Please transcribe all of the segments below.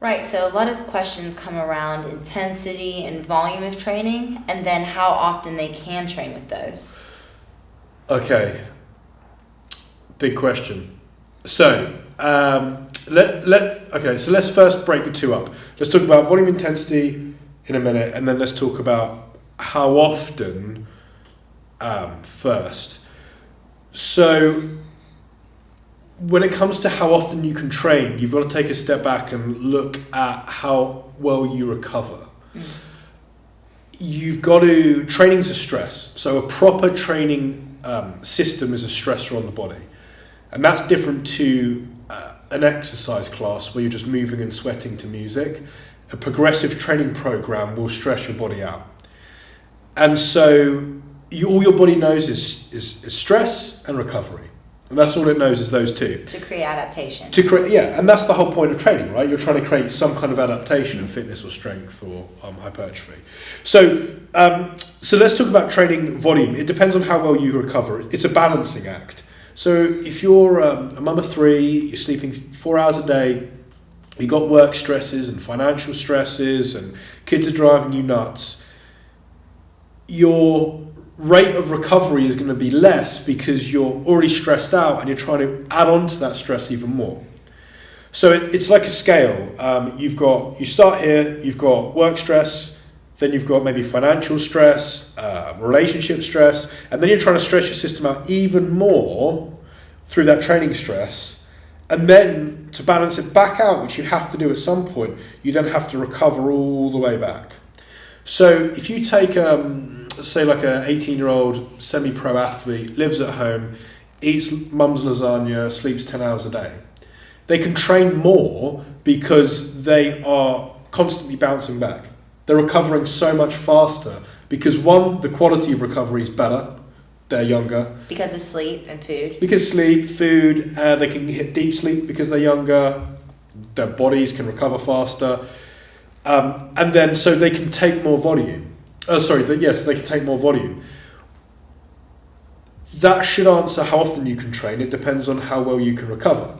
Right, so a lot of questions come around intensity and volume of training, and then how often they can train with those. Okay, big question. So, so let's first break the two up. Let's talk about volume intensity in a minute, and then let's talk about how often first. So, when it comes to how often you can train, you've got to take a step back and look at how well you recover. You've got to, training's a stress. So a proper training system is a stressor on the body. And that's different to an exercise class where you're just moving and sweating to music. A progressive training program will stress your body out. And so all your body knows is stress and recovery. And that's all it knows is those two. To create adaptation. And that's the whole point of training, right? You're trying to create some kind of adaptation in fitness or strength or hypertrophy. So let's talk about training volume. It depends on how well you recover. It's a balancing act. So if you're a mum of three, you're sleeping 4 hours a day, you've got work stresses and financial stresses and kids are driving you nuts, your rate of recovery is going to be less because you're already stressed out and you're trying to add on to that stress even more. So it's like a scale. You start here, you've got work stress, then you've got maybe financial stress, relationship stress, and then you're trying to stress your system out even more through that training stress. And then to balance it back out, which you have to do at some point, you then have to recover all the way back. So if you take say like an 18-year-old semi-pro athlete, lives at home, eats mum's lasagna, sleeps 10 hours a day, they can train more because they are constantly bouncing back. They're recovering so much faster because one, the quality of recovery is better, they're younger. Because of sleep and food. Because sleep, food, they can hit deep sleep because they're younger, their bodies can recover faster, and then so they can take more volume. They can take more volume. That should answer how often you can train. It depends on how well you can recover.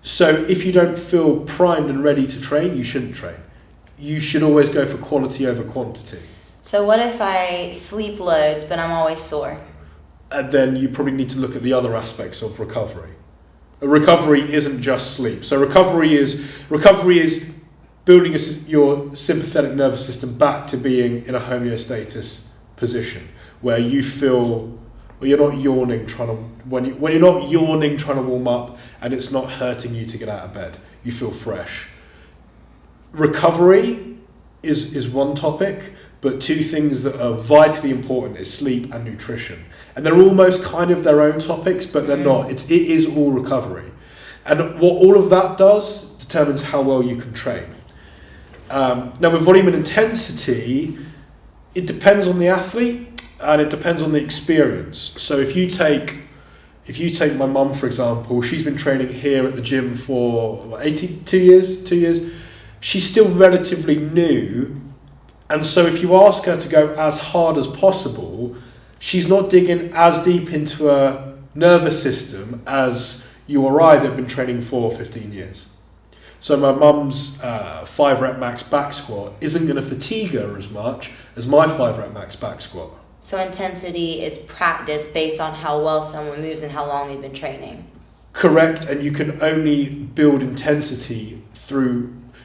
So if you don't feel primed and ready to train, you shouldn't train. You should always go for quality over quantity. So what if I sleep loads, but I'm always sore? And then you probably need to look at the other aspects of recovery. Recovery isn't just sleep. So recovery is building your sympathetic nervous system back to being in a homeostasis position where you feel, well, you're not yawning when you're not yawning trying to warm up and it's not hurting you to get out of bed. You feel fresh. Recovery is one topic, but two things that are vitally important is sleep and nutrition. And they're almost kind of their own topics, but they're not. It is all recovery. And what all of that does determines how well you can train. Now with volume and intensity, it depends on the athlete and it depends on the experience. So if you take my mum, for example, she's been training here at the gym for 2 years. She's still relatively new. And so if you ask her to go as hard as possible, she's not digging as deep into her nervous system as you or I that have been training for 15 years. So my mum's 5 rep max back squat isn't going to fatigue her as much as my 5 rep max back squat. So intensity is practice based on how well someone moves and how long they've been training. Correct, and you can only build intensity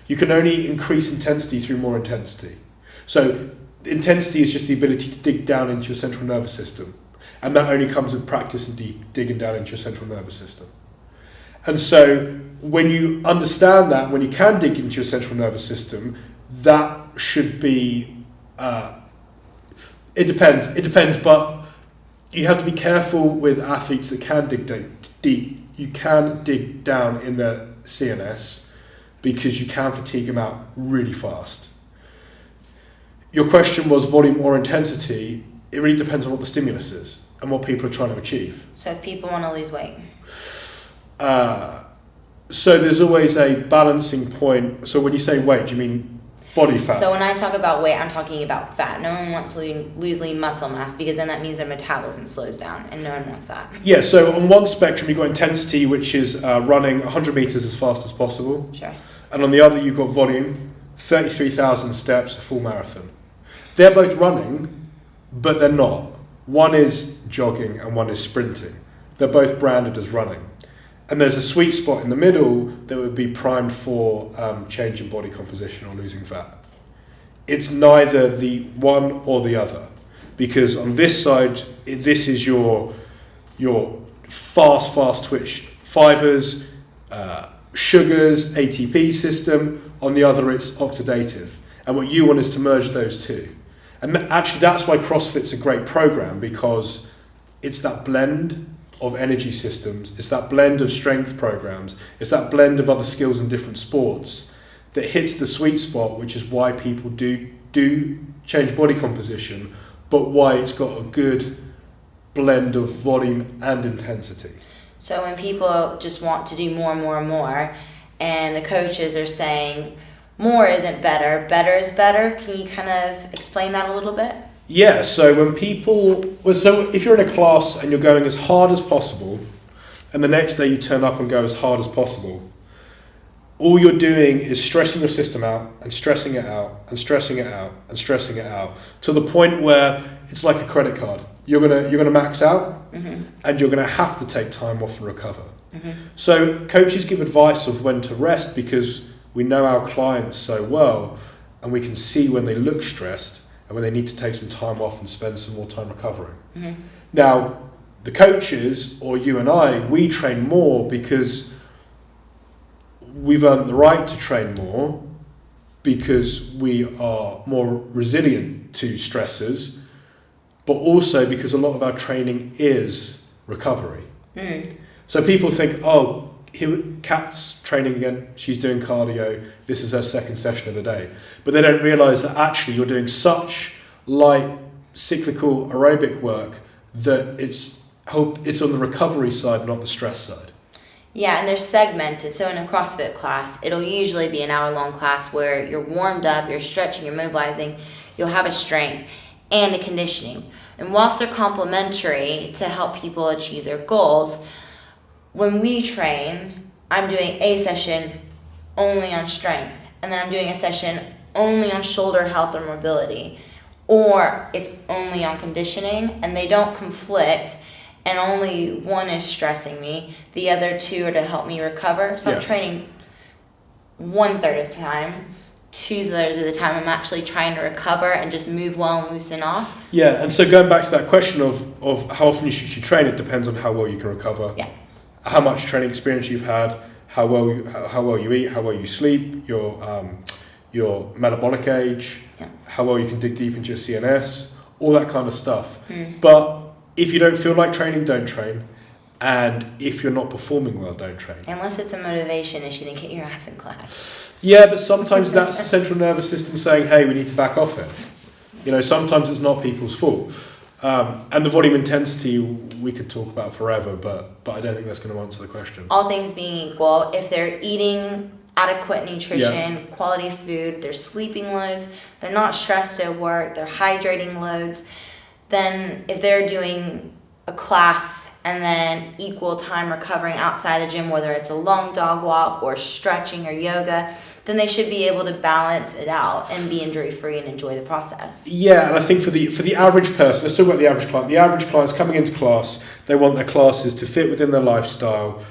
you can only increase intensity through more intensity. So intensity is just the ability to dig down into your central nervous system. And that only comes with practice and digging down into your central nervous system. And so when you understand that, when you can dig into your central nervous system, that should be, it depends, but you have to be careful with athletes that can dig deep. You can dig down in the CNS because you can fatigue them out really fast. Your question was volume or intensity. It really depends on what the stimulus is and what people are trying to achieve. So if people want to lose weight? So there's always a balancing point. So when you say weight, do you mean body fat? So when I talk about weight, I'm talking about fat. No one wants to lose lean muscle mass because then that means their metabolism slows down and no one wants that. Yeah, so on one spectrum you've got intensity, which is running 100 meters as fast as possible. Sure. and on the other you've got volume, 33,000 steps, a full marathon. They're both running, but they're not. One is jogging and one is sprinting. They're both branded as running. And there's a sweet spot in the middle that would be primed for changing body composition or losing fat. It's neither the one or the other, because on this side, this is your fast twitch fibers, sugars, ATP system. On the other, it's oxidative. And what you want is to merge those two. And actually, that's why CrossFit's a great program, because it's that blend of energy systems, it's that blend of strength programs, it's that blend of other skills in different sports that hits the sweet spot, which is why people do change body composition, but why it's got a good blend of volume and intensity. So when people just want to do more and more and more, and the coaches are saying more isn't better, better is better, can you kind of explain that a little bit? Yeah, so so if you're in a class and you're going as hard as possible, and the next day you turn up and go as hard as possible, all you're doing is stressing your system out and stressing it out and stressing it out and stressing it out to the point where it's like a credit card. You're gonna max out, mm-hmm. and you're gonna have to take time off and recover. Mm-hmm. So coaches give advice of when to rest, because we know our clients so well, and we can see when they look stressed and when they need to take some time off and spend some more time recovering. Mm-hmm. Now, the coaches, or you and I, we train more because we've earned the right to train more, because we are more resilient to stresses, but also because a lot of our training is recovery. Mm. So people think, oh, here, Kat's training again, she's doing cardio, this is her second session of the day. But they don't realise that actually you're doing such light cyclical aerobic work that it's on the recovery side, not the stress side. Yeah, and they're segmented. So in a CrossFit class, it'll usually be an hour-long class where you're warmed up, you're stretching, you're mobilizing, you'll have a strength and a conditioning. And whilst they're complementary to help people achieve their goals, when we train, I'm doing a session only on strength, and then I'm doing a session only on shoulder health or mobility, or it's only on conditioning, and they don't conflict, and only one is stressing me, the other two are to help me recover. So I'm training 1/3 of the time, 2/3 of the time I'm actually trying to recover and just move well and loosen off. Yeah, and so going back to that question of how often you should train, it depends on how well you can recover. Yeah. How much training experience you've had, how well you eat, how well you sleep, your metabolic age, how well you can dig deep into your CNS, all that kind of stuff. Mm. But if you don't feel like training, don't train. And if you're not performing well, don't train. Unless it's a motivation issue, then get your ass in class. Yeah, but sometimes that's the central nervous system saying, hey, we need to back off it. You know, sometimes it's not people's fault. And the volume intensity we could talk about forever, but I don't think that's going to answer the question. All things being equal, if they're eating adequate nutrition, quality food, they're sleeping loads, they're not stressed at work, they're hydrating loads, then if they're doing a class and then equal time recovering outside the gym, whether it's a long dog walk or stretching or yoga, then they should be able to balance it out and be injury free and enjoy the process. Yeah, and I think for the average person, let's talk about the average client. The average client's coming into class, they want their classes to fit within their lifestyle.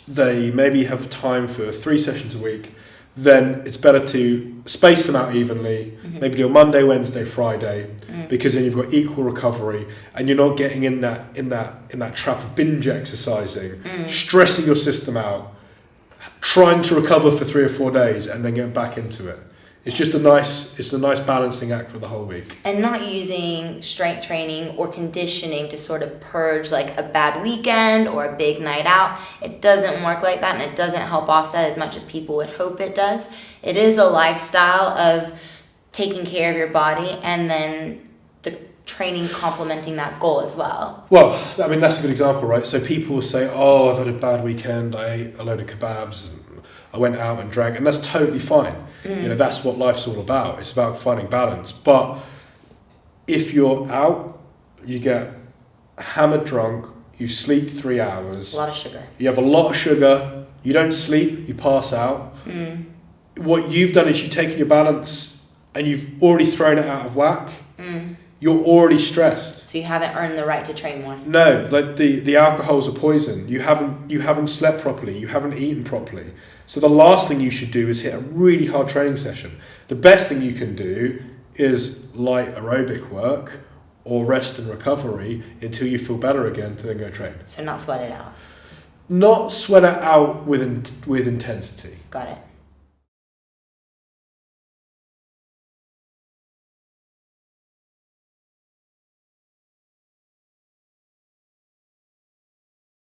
They maybe have time for 3 sessions a week. Then it's better to space them out evenly, mm-hmm. maybe do a Monday, Wednesday, Friday, because then you've got equal recovery and you're not getting in that trap of binge exercising, stressing your system out, trying to recover for 3 or 4 days and then getting back into it. It's a nice balancing act for the whole week. And not using strength training or conditioning to sort of purge like a bad weekend or a big night out. It doesn't work like that, and it doesn't help offset as much as people would hope it does. It is a lifestyle of taking care of your body and then the training complementing that goal as well. Well, I mean, that's a good example, right? So people will say, oh, I've had a bad weekend, I ate a load of kebabs, I went out and drank, and that's totally fine. You know, that's what life's all about. It's about finding balance. But if you're out, you get hammered drunk, you sleep 3 hours. A lot of sugar. You have a lot of sugar, You don't sleep, you pass out. Mm. What you've done is you've taken your balance and you've already thrown it out of whack. Mm. You're already stressed. So you haven't earned the right to train more. No, like the alcohol's a poison. You haven't slept properly. You haven't eaten properly. So the last thing you should do is hit a really hard training session. The best thing you can do is light aerobic work or rest and recovery until you feel better again to then go train. So not sweat it out. Not sweat it out with intensity. Got it.